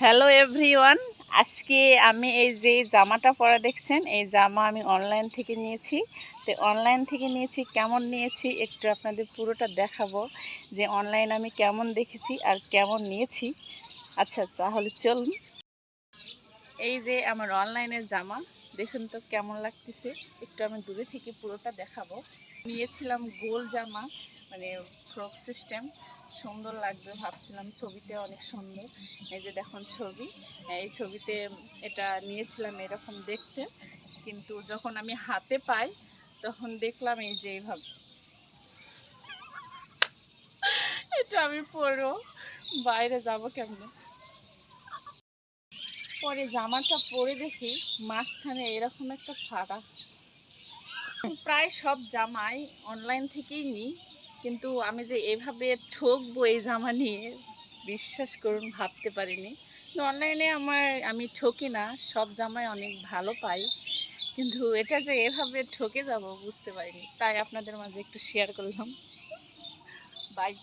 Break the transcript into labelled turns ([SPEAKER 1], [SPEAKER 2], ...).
[SPEAKER 1] Hello everyone, আজকে আমি এই যে জামাটা পরা দেখছেন, এই জামা আমি অনলাইন থেকে নিয়েছি। তো অনলাইন থেকে নিয়েছি, কেমন নিয়েছি একটু আপনাদের পুরোটা দেখাবো যে অনলাইন আমি কেমন দেখেছি আর কেমন নিয়েছি। আচ্ছা তাহলে চলুন। এই যে আমার অনলাইনের জামা, দেখুন তো কেমন লাগতেছে, একটু আমি দূরে থেকে পুরোটা দেখাবো। নিয়েছিলাম গোল জামা, মানে ফ্রক সিস্টেম, সুন্দর লাগবে ভাবছিলাম, ছবিতে অনেক সুন্দর। এই যে দেখুন ছবি, এই ছবিতে এটা নিয়েছিলাম এরকম দেখতে, কিন্তু যখন আমি হাতে পাই তখন দেখলাম এই যে এইভাবে। এটা আমি পরবো, বাইরে যাব কেমনে? পরে জামাটা পরে দেখি মাঝখানে এরকম একটা ফাটা। প্রায় সব জামাই অনলাইন থেকেই নিই, কিন্তু আমি যে এভাবে ঠকবো এই জামা নিয়ে, বিশ্বাস করুন ভাবতে পারিনি। অনলাইনে আমি ঠকি না, সব জামাই অনেক ভালো পাই, কিন্তু এটা যে এভাবে ঠকে যাব বুঝতে পারিনি, তাই আপনাদের মাঝে একটু শেয়ার করলাম। বাই।